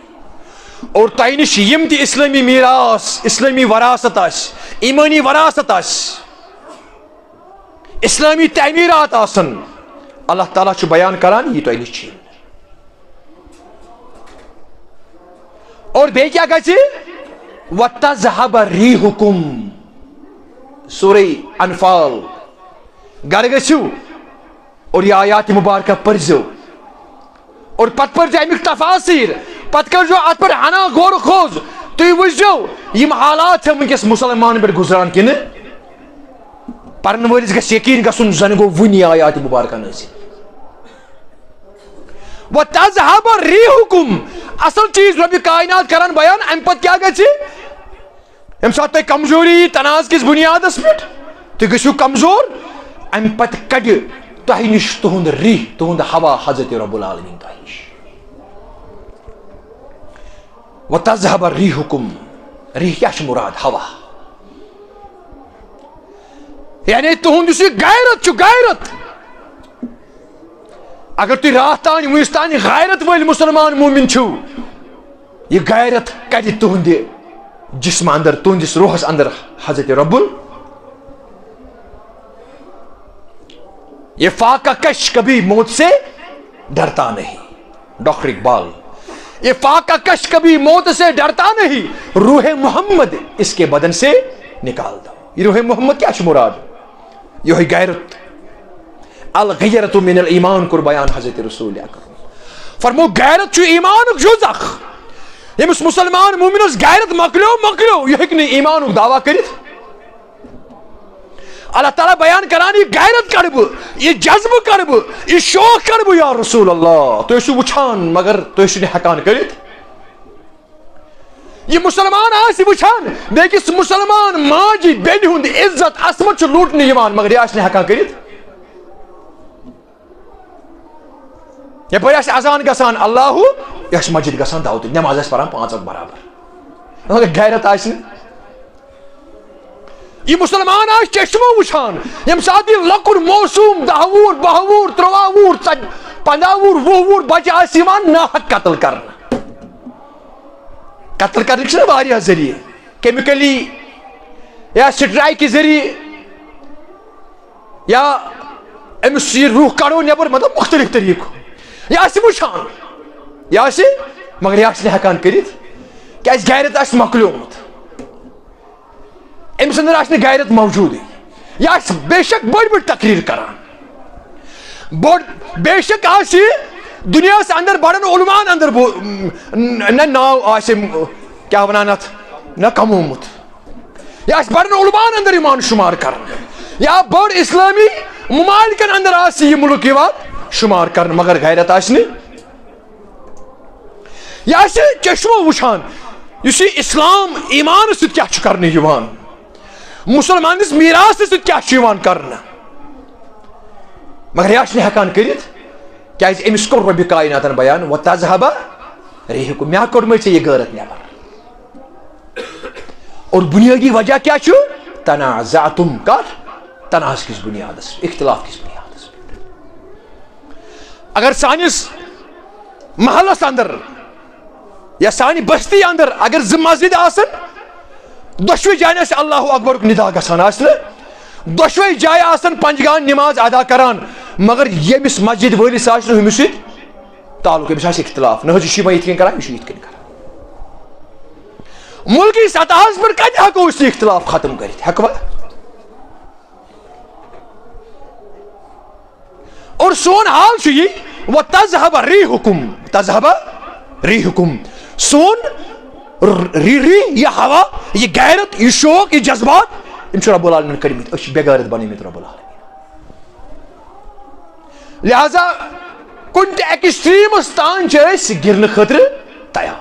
اور تۄہہِ نِش یم تہِ اسلٲمی میراث اسلٲمی وراثت آسہِ ایمٲنی وراثت آسہِ اسلامی تعمیرات آسن اللہ تعالیٰ چھُ بیان کران یہ تۄہہِ نِش چھِ. اور بے کیا گژھِ وَتَذْهَبَ رِيحُكُمْ سورہ انفال گھر گژھِو اور یہ آیات مبارکہ پرزو اور پتہ پرزو امیک تفاصیر پتہ کرزو ات پر ہنا غور و خوض تُہۍ وٕچھزیو یم حالات چھِ وٕنکیٚس مُسلمان پٮ۪ٹھ گُزران کِنہٕ پرن وٲلِس گژھِ یقیٖن گژھُن زن گوٚو وٕنی آیات مبارکہ نازل وَتَذْهَبَ رِيحُكُمْ اصل چیز رب کائنات کران بیان امہ پتہ کیا گژھِ یم سات تۄہہِ کمزوری تناز کس بنیادس پٮ۪ٹھ تُہۍ گٔژھِو کمزور امہ پتہ کڑِ تۄہہِ نِش تُہُنٛد ریح تُہُنٛد ہوا حضرت رب العالمین تۄہہِ نِش وَتَذْهَبَ رِيحُكُمْ ریح کیا چھُ مراد ہوا یعنی تُہُنٛد یُس یہِ غیرت چھُ غیرت اگر تُہۍ راتھ تانۍ وٕنِس تانۍ غیرت وٲلۍ مُسلمان مومن چھِو یہ غیرت کڑِ تُہنٛدِ جسم اندر تُہنٛدِس روحس اندر حضرت رب یہ فاقہ کش کبھی موت سے ڈرتا نہیں ڈاکٹر اقبال یہ فاقہ کش کبھی موت سے ڈرتا نہیں روح محمد اس کے بدن سے نکال دو یہ روح محمد کیا چھُ مراد یہ غیرت الغیرت من الایمان کور بیان حضرت رسول اکرم فرمو غیرت چھُ ایمانُک جُز اکھ یمس مسلمان مومنس غیرت مکلیو یہ ہیٚکہِ نہٕ ایمانُک دعویٰ کٔرِتھ اللہ تعالیٰ بیان کران یہ غیرت کڑ بہ یہ جذبہ کڑ بہ یہ شوق کڑ بہ یا رسول اللہ تُہۍ ٲسِو وٕچھان مگر تُہۍ ٲسِو نہٕ ہٮ۪کان کٔرِتھ یہ مسلمان آسہِ وٕچھان بیٚکِس مسلمان ماجہِ بیٚنہِ ہُنٛد عزت عصمت چھُ لوٗٹنہٕ یِوان مگر یہِ آسہِ نہٕ ہٮ۪کان کٔرِتھ یپٲرۍ آسہِ اذان گژھان اللہ یہِ آسہِ مسجد گژھان دعوت نٮ۪ماز آسہِ پران 5 وقت برابر مگر غیرت آسہِ نہٕ یہ مسلمان آج چشمو وچھان یم ساتھ یہ لکڑ موسوم 10 وُہُر 12 وُہُر 13 وُہُر 15 وُہُر 20 وُہُر بچہ آسہِ یِوان ناحق قتل کرنہٕ قتل کرنٕکۍ چھِ نہ واریاہ ذریعہ کیمikلی یا سٹرائک کے ذریعہ یا امس یہ روح کڑو نٮ۪بر مطلب مختلف طریقو یہ آسہِ وٕچھان یہ آسہِ مگر یہ آسہِ نہٕ ہٮ۪کان کٔرِتھ کیازِ غیرت آسہِ مۄکلیومُت امس اندر آسہِ نہٕ غیرت موجودٕے یہ آسہِ بے شک بٔڑ تقریر کران بے شک آسہِ دنیاہس اندر بڑن علمان اندر نہ ناو آسہِ کیا ونان اتھ نہ کمومُت یہ آسہِ بڑن علمان اندر ایمان شمار کران یا بٔڑ اسلامی ممالکن اندر آسہِ یہ ملک یوان شمار کرن مگر غیرت آسہِ نہٕ یہ آسہِ چشمو وٕچھان یُس یہ اسلام ایمان سۭتۍ کیاہ چھُ کرنہٕ یِوان مسلمانس میراث سۭتۍ کیاہ چھُ یِوان کرنہٕ مگر یہ آسہِ نہٕ ہٮ۪کان کٔرِتھ کیازِ أمِس کوٚر رۄبِ کائناتن بیان وَتَذْهَبَ رِيحُكُمْ مےٚ کوٚرمٕے ژےٚ یہِ غٲرت نٮ۪بر اور بنیٲدی وجہ کیا چھُ تنازعتم کتھ تناز کس بنیادس اختلاف کس بنیادس اگر سانس محلس اندر یا سانہِ بستی اندر اگر 2 مسجد آسن دۄشوے جایہِ آسہِ اللہ اکبر ندا گژھان آسہِ نہٕ دۄشوے جایہِ آسن پنجگان نماز ادا کران مگر ییٚمِس مسجد وٲلِس آسہِ نہٕ ہُمِس سۭتۍ تعلق أمِس آسہِ اختلاف نہ حظ یہِ چھُ یِمے یِتھ کٔنۍ کران یہِ چھُ یِتھ کٔنۍ کران ملکی سطحس پٮ۪ٹھ کتہِ ہٮ۪کو أسۍ یہِ اختلاف ختم کٔرِتھ ہٮ۪کوا اور سون حال چھُ یہِ وَتَذْهَبَ رِيحُكُمْ سون یہ ہوا یہ غیرت یہ شوق یہ جذبات یم چھِ رب العالمین کٔرمٕتۍ أسۍ چھِ بے غیرت بنٲمٕتۍ رب العالمین لہذا کُنہِ تہِ ایکسٹریمس تان چھِ أسۍ گرنہٕ خٲطرٕ تیار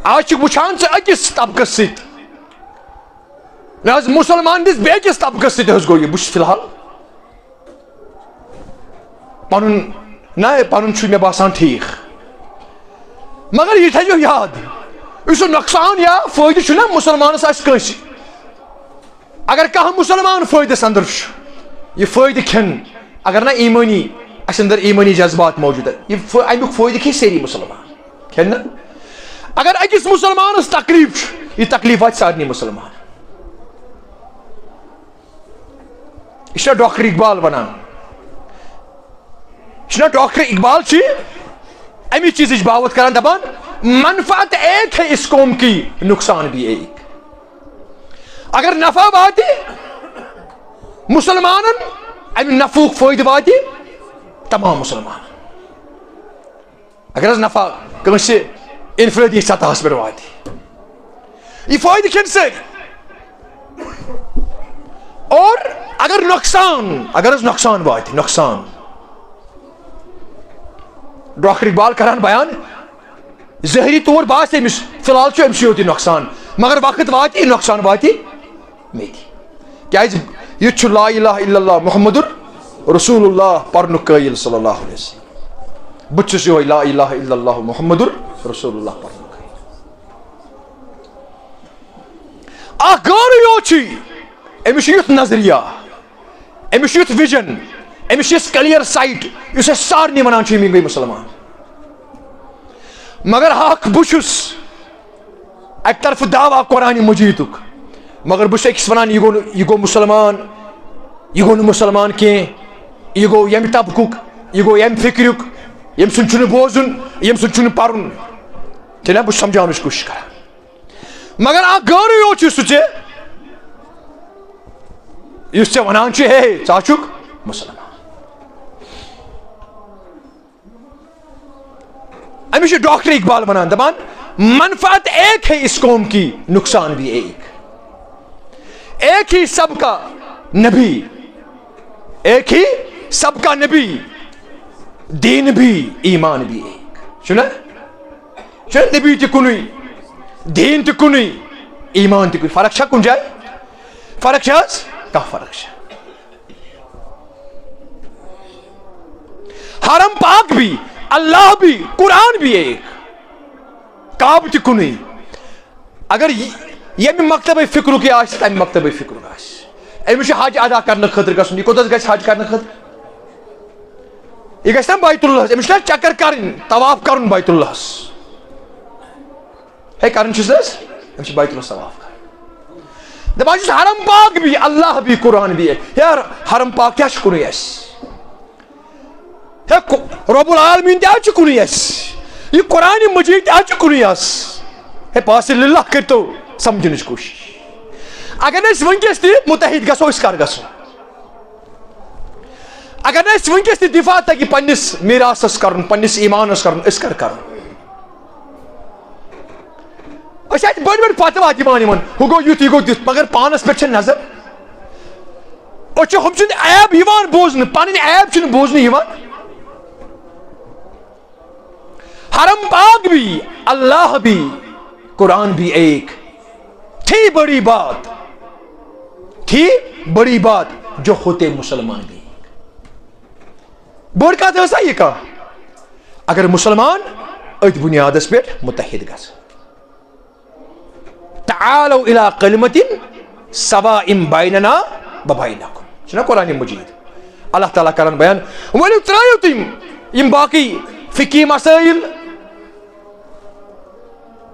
آج چھِ وٕچھان ژٕ أکِس طبقس سۭتۍ لہذا مسلمان دِس بیٚکِس طبقس سۭتۍ حظ گوٚو یہِ بہٕ چھُس فی الحال پنُن چھُ مےٚ باسان ٹھیٖک مگر یہ تھٲیزیو یاد یُس نۄقصان یا فٲیدٕ چھُ نہ مسلمانس آسہِ کٲنٛسہِ اگر کانٛہہ مسلمان فٲیدس اندر چھُ یہ فٲیدٕ کھٮ۪ن اگر نہ ایمٲنی اسہِ اندر ایمٲنی جذبات موجوٗد امیُک فٲیدٕ کھیٚیہِ سٲری مسلمان کھٮ۪ن نہ اگر أکِس مسلمانس تکلیٖف چھُ یہ تکلیٖف واتہِ سارنٕے مسلمان یہ چھُنہ ڈاکٹر اقبال ونان چھُنہ ڈاکٹر اقبال چھِ امی چیز باوت کران دپان منفعت ایک ہے اس قوم کی نقصان بھی ایک. اگر نفع واتی مسلمانن امی نفوق فائدہ واتی تمام مسلمان. اگر نفع کنس انفرادی سطح پہ واتی یہ فائدہ کھین سر. اور اگر نقصان واتی نقصان ڈاکٹر اقبال کران بیان ظاہری طور باس امس فی الحال امس یوت نقصان مگر وقت واتی نقصان واتی میتی کیاز یہ لا الہ الا اللہ محمد رسول اللہ پرن قائل صلی اللہ علیہ وسلم. بچس یہ لا الہ الا اللہ محمد رسول اللہ پرن قائل. گار یوچی امس یوت نظریہ امس یوت ویژن امس یہ کلیئر سائٹ اس سارے ونان گئی مسلمان. مگر حق بچس اک طرف دعوی قرآن مجید مگر بس أکس ونان یہ گو مسلمان یہ گو مسلمان کی یہ گو یم طبقک یہ گو یم فکرک یم سن چھن بوزن یم سن چھن پرن چھنا بس سمجھانچ کوشش کران. مگر گار یوت سہ اس ونان ہے ژٕ مسلمان. امس ڈاکٹر اقبال ونان دپان منفعت ایک ہے اس قوم کی نقصان بھی ایک ہی سب کا نبی ایک ہی سب کا نبی دین بھی ایمان بھی ایک. سنا نبی تہ کنوئی دین تہ کنوئی ایمان تہ کنوئی. فرق چھا کن جائے فرق کا فرق ہے. حرم پاک بھی اللہ بھی قرآن بھی ایک کعب تہ کنوئی. اگر یم مکتب فکر کی آس تمہ مکتب فکر آس امس حج ادا کرنے خاطر گھن یہ کوتس گژھِ حج کرنے خاطر یہ گژھِ نا بیت اللہ امس نا چکر کرن طواف کرن بیت اللہ ہے کرن چھس امس بیت اللہ طواف کرن دپان چھس حرم پاک بھی اللہ بھی قرآن بھی ایک. یار حرم پاک کیا کنوئی اس رب العالمین تہ کنوئی اس یہ قرآن مجید تہ کنوئی اس ہے پاس للہ کرتو سمجھنچ کوشش. اگر ونکس تہ متحد گھو کر گھو اگر ونکس تہ دفاع تگہ پنس میراثس کرن پنس ایمانس کرن اس کر بڑ بڑ فتویٰ دِوان ہُہ گوٚو یُتھ یہِ گوٚو تیُتھ مگر پانس پٮ۪ٹھ چھِ نظر ہُم سُنٛد عیب یِوان بوزنہٕ پنٕنۍ عیب چھِنہٕ بوزنہٕ یِوان. حرم پاک بھی اللہ بھی قرآن بھی ایک تھی بڑی بات جو ہوتے مسلمان بھی. بڑ کتھ ٲس یہ کہا اگر مسلمان ات بنیادس پہ متحد گژھ تعالوا الى کلمة سواء بیننا وبینکم چھنا قرآن مجید اللہ تعالیٰ کران بیان ؤلِو ترٲیِو تُہۍ یِم باقی فقی مسائل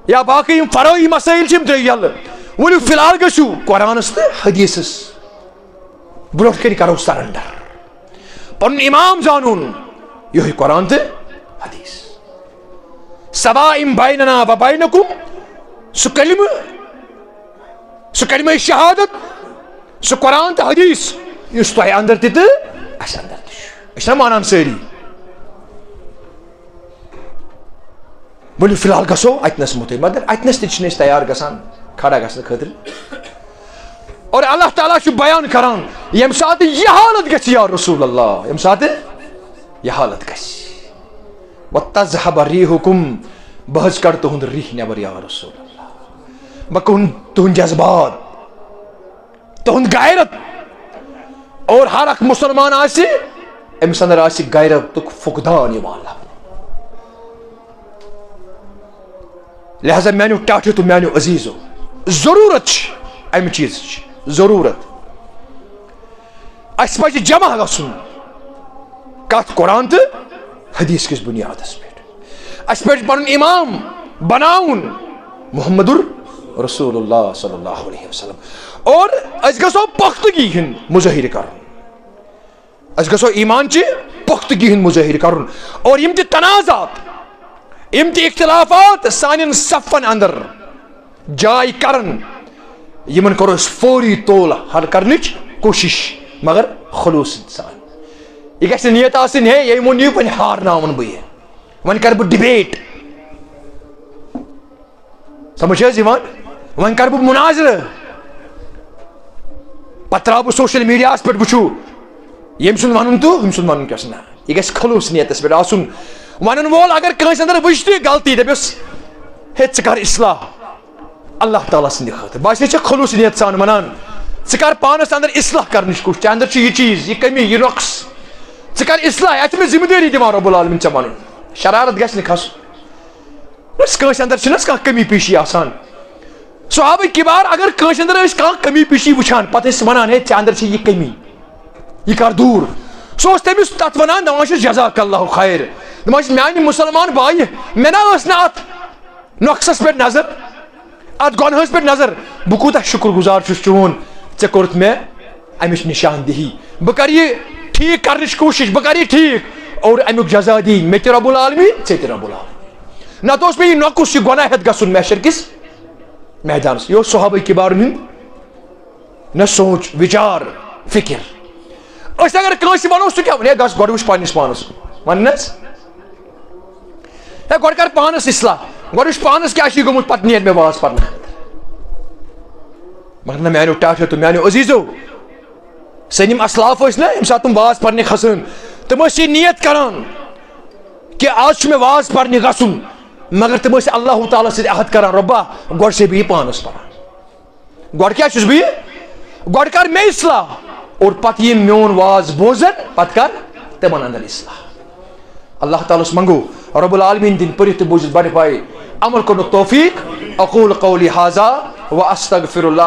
یا باقی یِم فرعی مسائل چھِ یِم ترٛٲیِو یلہٕ ؤلِو فی الحال گٔژھِو قرآنس تہٕ حدیثس برونٛٹھ کنۍ کرو سرنڈر پنُن امام زانُن یہوے قرآن تہٕ حدیث سواء بیننا وبینکم سُہ کلمہ شہادت سُہ قرآن تہٕ حدیث یُس تۄہہِ اندر تہِ تہٕ اسہِ اندر تہِ چھُ أسۍ چھِنا مانان سٲری ؤلِو فی الحال گژھو اتنس متحد مگر اتنس تہِ چھِنہٕ أسۍ تیار گژھان کھڑا گژھنہٕ خٲطرٕ. اور اللہ تعالیٰ چھُ بیان کران ییٚمہِ ساتہٕ یہِ حالت گژھِ یا رسول اللہ ییٚمہِ ساتہٕ یہِ حالت گژھِ وتذهب ریحکم بہٕ حظ کڑٕ تُہُنٛد ریح نٮ۪بر یا رسول اللہ بہٕ کڑٕ تُہُنٛد جذبات تُہُنٛد غیرت اور ہر اکھ مسلمان آسہِ أمِس اندر آسہِ غیرتُک فقدان یِوان لبنہٕ. لہذا میانیو ٹاٹھیو تو میانیو عزیزو ضرورت چھِ امہِ چیٖزٕچ ضرورت اَسہِ پَزِ جمع گژھُن کتھ قرآن تہٕ حدیث کِس بُنیادس پٮ۪ٹھ. اَسہِ پَزِ پنُن امام بناوُن محمد رسول اللہ صلی اللہ علیہ وسلم اور أسۍ گژھو پختگی ہُنٛد مظٲہرٕ کرُن أسۍ گژھو ایٖمانچہِ پختگی ہُنٛد مظٲہرٕ کرُن اور یِم تہِ تنازعات ام تہ اختلافات سانن صفن اندر جائے کرن یمن کرو اس فوری طول حل کرنچ کوشش مگر خلوص سان یہ گژھِ نیت آسن ہے یہ نیو پن ہارناون بہ ون کر بہ ڈبیٹ سمجھ حظ یوان ون کر بہ مناظرہ پتہ تراو بہ سوشل میڈیاہس پہ وچھو یم سن ونن تو یم سن ونن کیس نا یہ گژھِ خلوص نیتس پہ آسن ونن وول اگر کٲنٛسہِ اندر وٕچھ تہِ غلطی دپیس ہے ژٕ کر اصلاح اللہ تعالیٰ سٕنٛدِ خٲطرٕ باسے ژےٚ خلوص نیت سان ونان ژٕ کر پانس اندر اصلاح کرنٕچ کوٗشش ژےٚ اندر چھُ یہ چیز یہ کمی یہ نقص ژٕ کر اصلاح اتھ مےٚ ذمہٕ دٲری دِوان رب العالمین ژےٚ ونُن شرارت گژھِ نہٕ کھسُن کٲنٛسہِ اندر چھِنہٕ حظ کانٛہہ کمی پیشی آسان صحابہ کبار اگر کٲنٛسہِ اندر ٲسۍ کانٛہہ کمی پیشی وٕچھان پتہٕ ٲسۍ ونان ہے ژےٚ اندر چھِ یہ کمی یہ کر دوٗر سُہ اوس تٔمِس تتھ ونان دپان چھُس جزاک اللہ خیر دپان چھُس میانہِ مسلمان بایہِ مےٚ نہ ٲس نہٕ اتھ نۄقصس پٮ۪ٹھ نظر ات گۄنہس پٮ۪ٹھ نظر بہٕ کوٗتاہ شُکر گزار چھُس چون ژےٚ کوٚرُتھ مےٚ امِچ نشاندہی بہٕ کرٕ یہِ ٹھیٖک کرنٕچ کوٗشش بہٕ کرٕ یہِ ٹھیٖک اور امیُک جزا دی مےٚ تہِ رب العالمین ژےٚ تہِ رب العالمین نتہٕ اوس مےٚ یہِ نۄقُص یہِ گۄناہ ہٮ۪تھ گژھُن محشر کِس میدانس یہ اوس صحابہ کبارن ہُنٛد نہ سونچ وچار فکر أسۍ اگر کٲنٛسہِ ونو سُہ کیٛاہ وَنہِ ہے گژھ گۄڈٕ وٕچھ پننس پانس ون نہ حظ ہے گۄڈٕ کر پانس اصلاح گۄڈٕ وٕچھ پانس کیٛاہ چھُے گوٚمُت پتہٕ نیر مےٚ واز پرنہٕ مگر نہ میانیو ٹاٹھیو تہٕ میانیو عزیزو سٲنۍ یِم اسلاف ٲسۍ نہ ییٚمہِ ساتہٕ تِم واز پرنہِ کھسان تِم ٲسۍ یہِ نیت کران کہ آز چھُ مےٚ واز پرنہِ گژھُن مگر تِم ٲسۍ اللہ تعالیٰ سۭتۍ عہد کران رۄبا گۄڈٕ چھُسے بہٕ یہِ پانس پران گۄڈٕ کیٛاہ چھُس بہٕ یہِ گۄڈٕ کر مےٚ اصلاح اور پتہٕ یِم میون واز بوزن پتہٕ کر تِمن اندر اصلاح اللہ تعالیٰ ہس منگو رب العالمین دِنۍ پٔرِتھ تہٕ بوٗزِتھ بڑِ پایہِ عمل کرنُک توفیق اقول قولی هذا واستغفر اللہ